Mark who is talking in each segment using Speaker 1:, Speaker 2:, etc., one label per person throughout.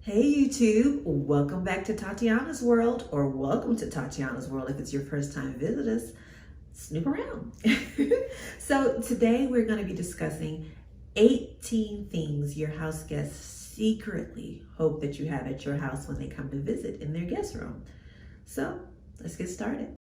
Speaker 1: Hey YouTube, welcome back to Tatiana's World, or welcome to Tatiana's World if it's your first time visitors. Snoop around. So today we're going to be discussing 18 things your house guests secretly hope that you have at your house when they come to visit in their guest room. So let's get started.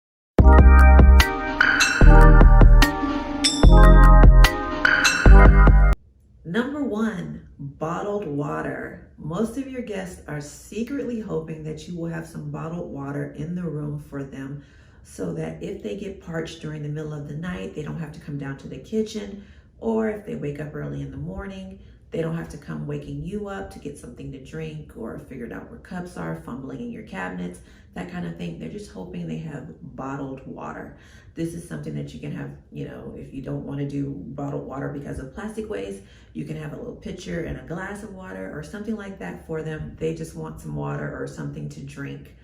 Speaker 1: Number one, bottled water. Most of your guests are secretly hoping that you will have some bottled water in the room for them so that if they get parched during the middle of the night, they don't have to come down to the kitchen, or if they wake up early in the morning, they don't have to come waking you up to get something to drink or figure out where cups are, fumbling in your cabinets, that kind of thing. They're just hoping they have bottled water. This is something that you can have, if you don't want to do bottled water because of plastic waste, you can have a little pitcher and a glass of water or something like that for them. They just want some water or something to drink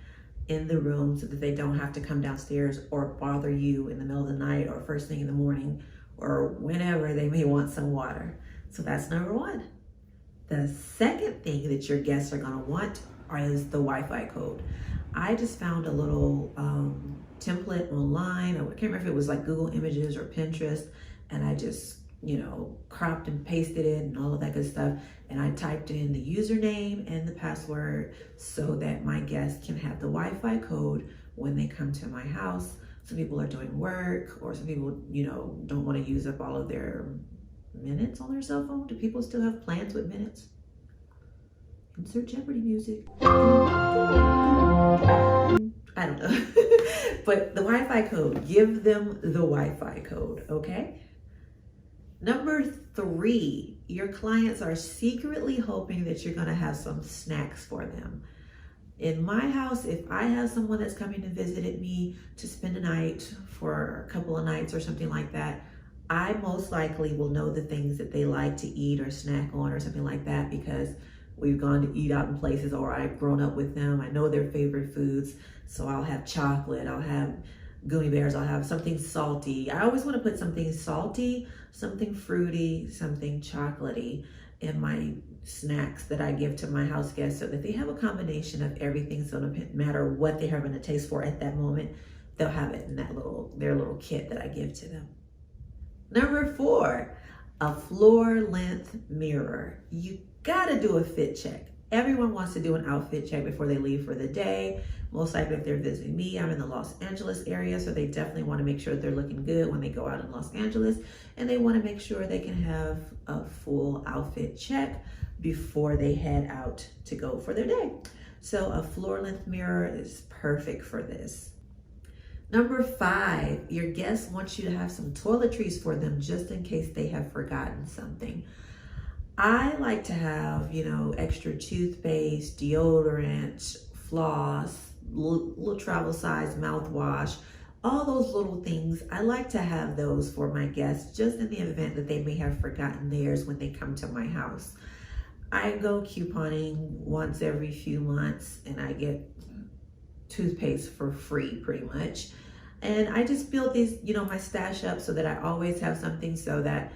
Speaker 1: in the room so that they don't have to come downstairs or bother you in the middle of the night or first thing in the morning or whenever they may want some water. So that's number one. The second thing that your guests are gonna want is the Wi-Fi code. I just found a little template online. I can't remember if it was like Google Images or Pinterest, and I just, cropped and pasted it and all of that good stuff. And I typed in the username and the password so that my guests can have the Wi-Fi code when they come to my house. Some people are doing work, or some people, don't want to use up all of their minutes on their cell phone. Do people still have plans with minutes? Insert Jeopardy music. I don't know. But the Wi-Fi code, give them the Wi-Fi code, okay? Number three, your clients are secretly hoping that you're gonna have some snacks for them. In my house, if I have someone that's coming to visit me to spend a night for a couple of nights or something like that, I most likely will know the things that they like to eat or snack on or something like that, because we've gone to eat out in places or I've grown up with them. I know their favorite foods. So I'll have chocolate, I'll have gummy bears, I'll have something salty. I always want to put something salty, something fruity, something chocolatey in my snacks that I give to my house guests so that they have a combination of everything. So no matter what they're having a taste for at that moment, they'll have it in their little kit that I give to them. Number four, a floor length mirror. You gotta do a fit check. Everyone wants to do an outfit check before they leave for the day. Most likely if they're visiting me, I'm in the Los Angeles area, so they definitely want to make sure that they're looking good when they go out in Los Angeles, and they want to make sure they can have a full outfit check before they head out to go for their day. So a floor length mirror is perfect for this. Number five, your guests want you to have some toiletries for them just in case they have forgotten something. I like to have, extra toothpaste, deodorant, floss, little travel size mouthwash, all those little things. I like to have those for my guests just in the event that they may have forgotten theirs when they come to my house. I go couponing once every few months and I get toothpaste for free pretty much. And I just build these, my stash up so that I always have something so that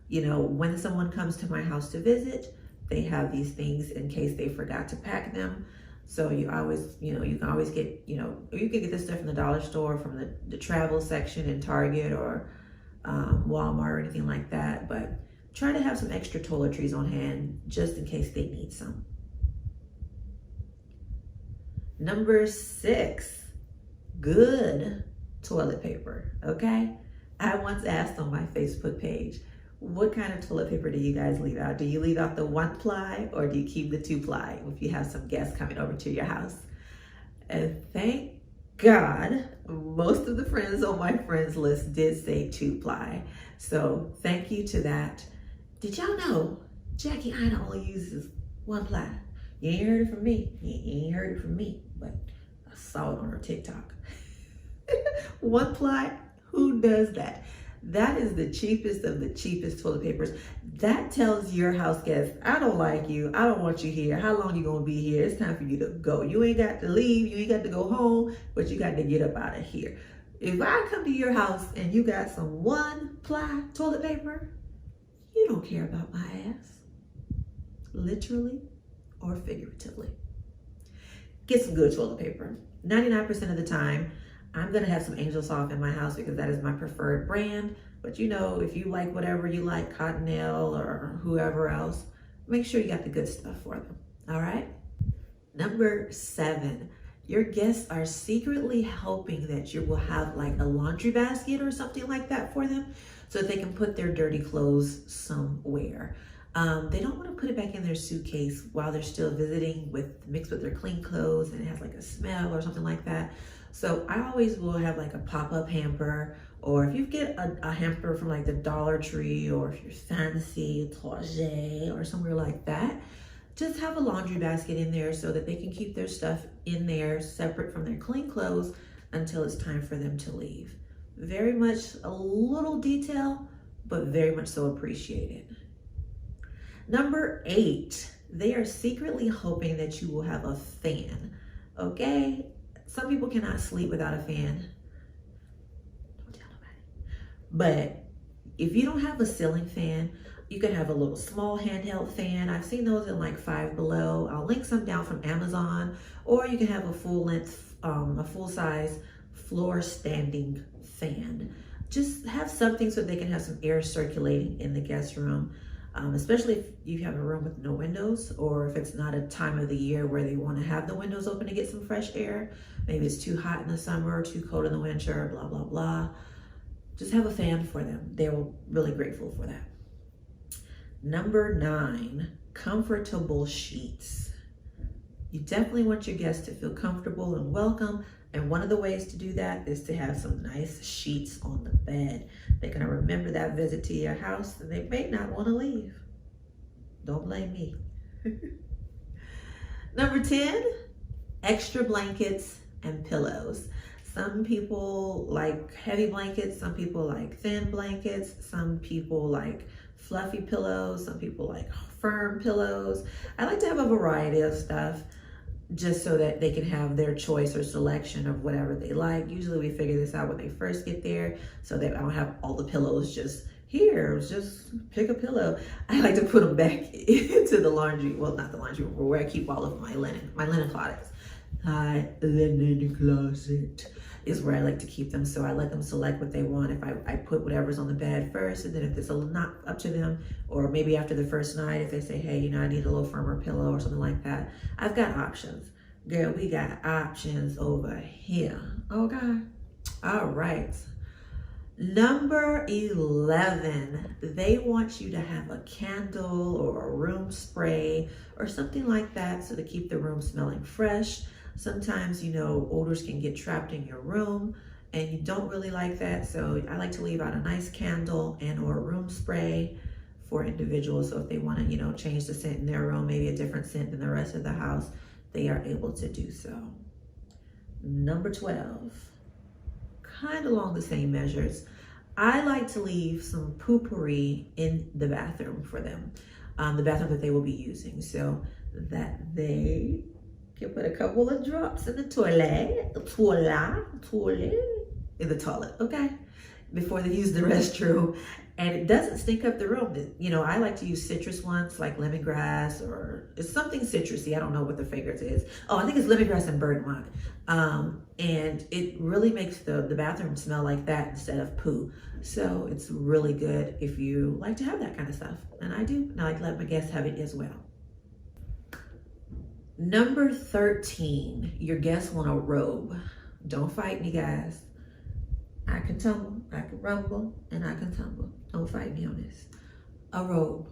Speaker 1: when someone comes to my house to visit, they have these things in case they forgot to pack them. So you always, you can always get, you can get this stuff from the dollar store, from the travel section in Target or Walmart or anything like that. But try to have some extra toiletries on hand just in case they need some. Number six, good toilet paper, okay? I once asked on my Facebook page, what kind of toilet paper do you guys leave out? Do you leave out the 1-ply or do you keep the 2-ply if you have some guests coming over to your house? And thank God, most of the friends on my friends list did say 2-ply. So thank you to that. Did y'all know Jackie Ina only uses 1-ply? You ain't heard it from me. You ain't heard it from me, but I saw it on her TikTok. 1-ply, who does that? That is the cheapest of the cheapest toilet papers. That tells your house guests, I don't like you. I don't want you here. How long you gonna be here? It's time for you to go. You ain't got to leave. You ain't got to go home, but you got to get up out of here. If I come to your house and you got some 1-ply toilet paper, you don't care about my ass. Literally or figuratively. Get some good toilet paper. 99% of the time, I'm gonna have some Angel Soft in my house because that is my preferred brand. But you know, if you like whatever you like, Cottonelle or whoever else, make sure you got the good stuff for them, all right? Number 7, your guests are secretly hoping that you will have like a laundry basket or something like that for them so that they can put their dirty clothes somewhere. They don't want to put it back in their suitcase while they're still visiting mixed with their clean clothes and it has like a smell or something like that. So I always will have like a pop-up hamper, or if you get a hamper from like the Dollar Tree, or if you're fancy, Target or somewhere like that, just have a laundry basket in there so that they can keep their stuff in there separate from their clean clothes until it's time for them to leave. Very much a little detail, but very much so appreciated. Number 8, they are secretly hoping that you will have a fan, okay? Some people cannot sleep without a fan. Don't tell nobody. But if you don't have a ceiling fan, you can have a little small handheld fan. I've seen those in like Five Below. I'll link some down from Amazon, or you can have a full-size floor standing fan. Just have something so they can have some air circulating in the guest room. Especially if you have a room with no windows, or if it's not a time of the year where they want to have the windows open to get some fresh air. Maybe it's too hot in the summer, too cold in the winter, blah, blah, blah. Just have a fan for them. They're really grateful for that. Number 9, comfortable sheets. You definitely want your guests to feel comfortable and welcome. And one of the ways to do that is to have some nice sheets on the bed. They're gonna remember that visit to your house and they may not wanna leave. Don't blame me. Number 10, extra blankets and pillows. Some people like heavy blankets, some people like thin blankets, some people like fluffy pillows, some people like firm pillows. I like to have a variety of stuff, just so that they can have their choice or selection of whatever they like. Usually we figure this out when they first get there, so that I don't have all the pillows just here, just pick a pillow. I like to put them back into the laundry, well, not the laundry room, where I keep all of my linen closets. My linen closet is where I like to keep them, so I let them select what they want. If I put whatever's on the bed first, and then if it's not up to them, or maybe after the first night, if they say, hey, you know, I need a little firmer pillow or something like that, I've got options. Girl, we got options over here, okay? All right. Number 11, they want you to have a candle or a room spray or something like that so to keep the room smelling fresh. Sometimes, you know, odors can get trapped in your room and you don't really like that. So I like to leave out a nice candle and or a room spray for individuals. So if they want to, you know, change the scent in their room, maybe a different scent than the rest of the house, they are able to do so. Number 12, kind of along the same measures. I like to leave some pourri in the bathroom for them, the bathroom that they will be using, so that they can put a couple of drops in the toilet, in the toilet, okay? Before they use the restroom. And it doesn't stink up the room. You know, I like to use citrus ones like lemongrass, or it's something citrusy. I don't know what the fragrance is. Oh, I think it's lemongrass and bergamot. And it really makes the bathroom smell like that instead of poo. So it's really good if you like to have that kind of stuff. And I do. And I like to let my guests have it as well. Number 13, your guests want a robe. Don't fight me, guys. I can tumble, I can rumble, and I can tumble. Don't fight me on this. A robe.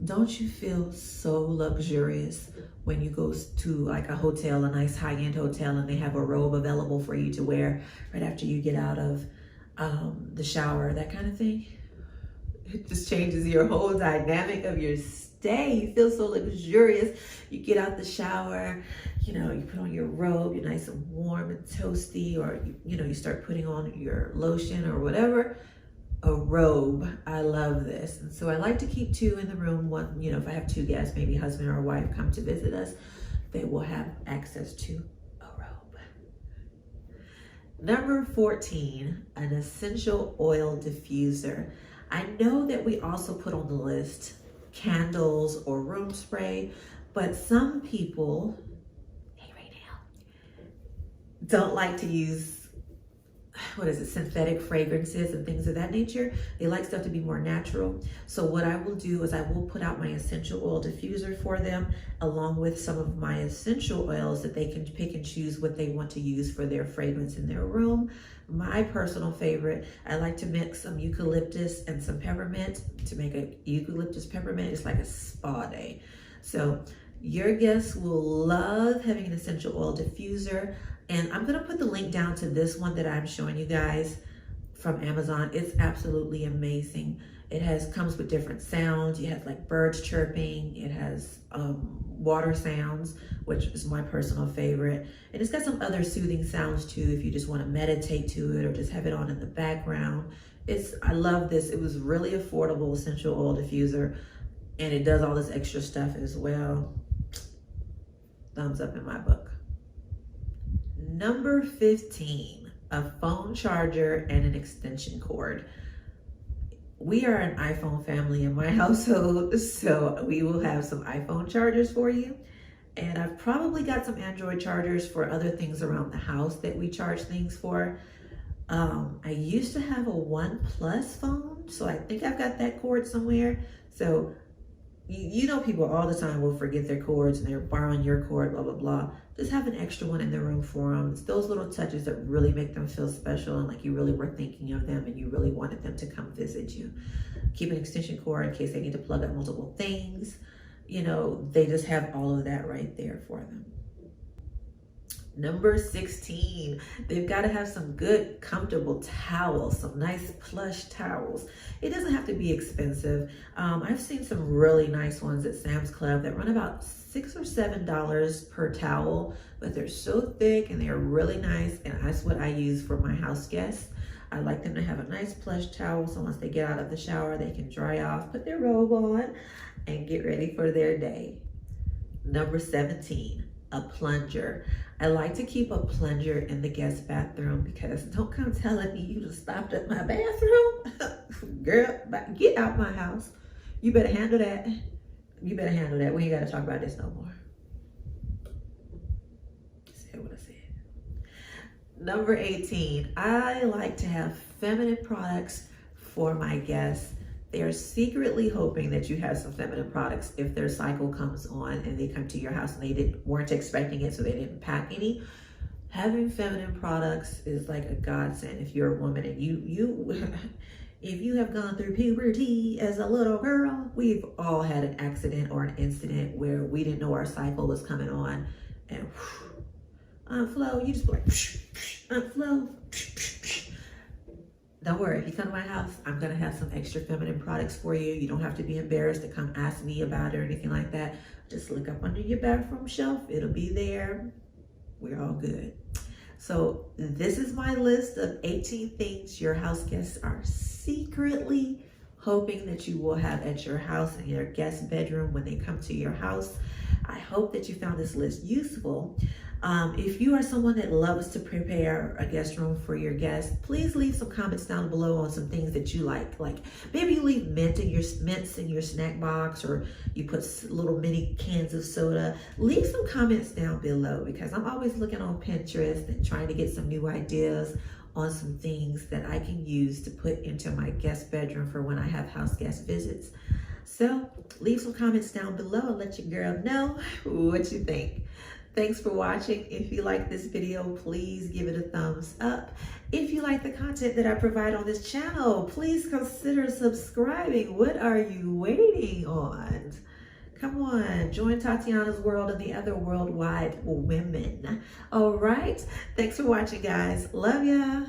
Speaker 1: Don't you feel so luxurious when you go to like a hotel, a nice high-end hotel, and they have a robe available for you to wear right after you get out of the shower, that kind of thing? It just changes your whole dynamic of your stay. You feel so luxurious. You get out the shower, you know, you put on your robe, you're nice and warm and toasty, or you know, you start putting on your lotion or whatever. A robe. I love this. And so I like to keep 2 in the room. One, you know, if I have 2 guests, maybe husband or wife come to visit us, they will have access to a robe. Number 14, an essential oil diffuser. I know that we also put on the list candles or room spray, But some people, hey, right now, don't like to use, what is it, synthetic fragrances and things of that nature. They like stuff to be more natural. So what I will do is I will put out my essential oil diffuser for them, along with some of my essential oils that they can pick and choose what they want to use for their fragrance in their room. My personal favorite, I like to mix some eucalyptus and some peppermint to make a eucalyptus peppermint. It's like a spa day. So your guests will love having an essential oil diffuser. And I'm gonna put the link down to this one that I'm showing you guys from Amazon. It's absolutely amazing. It comes with different sounds. You have like birds chirping. It has water sounds, which is my personal favorite. And it's got some other soothing sounds too, if you just wanna meditate to it or just have it on in the background. I love this. It was really affordable essential oil diffuser, and it does all this extra stuff as well. Thumbs up in my book. Number 15, a phone charger and an extension cord. We are an iPhone family in my household, so we will have some iPhone chargers for you. And I've probably got some Android chargers for other things around the house that we charge things for. I used to have a OnePlus phone, so I think I've got that cord somewhere. So you know, people all the time will forget their cords and they're borrowing your cord, blah, blah, blah. Just have an extra one in the room for them. It's those little touches that really make them feel special and like you really were thinking of them and you really wanted them to come visit you. Keep an extension cord in case they need to plug up multiple things. You know, they just have all of that right there for them. Number 16, they've got to have some good, comfortable towels, some nice plush towels. It doesn't have to be expensive. I've seen some really nice ones at Sam's Club that run about $6 or $7 per towel, but they're so thick and they're really nice. And that's what I use for my house guests. I like them to have a nice plush towel, so once they get out of the shower, they can dry off, put their robe on, and get ready for their day. Number 17. A plunger. I like to keep a plunger in the guest bathroom because don't come telling me you just stopped at my bathroom. Girl, get out my house. You better handle that. You better handle that. We ain't got to talk about this no more. Say what I said. Number 18. I like to have feminine products for my guests. They are secretly hoping that you have some feminine products if their cycle comes on and they come to your house and they weren't expecting it, so they didn't pack any. Having feminine products is like a godsend if you're a woman and if you have gone through puberty as a little girl. We've all had an accident or an incident where we didn't know our cycle was coming on, and unflow, you just be like, unflow. Don't worry, if you come to my house, I'm gonna have some extra feminine products for you. You don't have to be embarrassed to come ask me about it or anything like that. Just look up under your bathroom shelf, it'll be there. We're all good. So this is my list of 18 things your house guests are secretly hoping that you will have at your house in your guest bedroom when they come to your house. I hope that you found this list useful. If you are someone that loves to prepare a guest room for your guests, please leave some comments down below on some things that you like. Like maybe you leave mints in your snack box, or you put little mini cans of soda. Leave some comments down below because I'm always looking on Pinterest and trying to get some new ideas on some things that I can use to put into my guest bedroom for when I have house guest visits. So leave some comments down below and let your girl know what you think. Thanks for watching. If you like this video, please give it a thumbs up. If you like the content that I provide on this channel, please consider subscribing. What are you waiting on? Come on, join Tatiana's world and the other worldwide women. All right. Thanks for watching, guys. Love ya.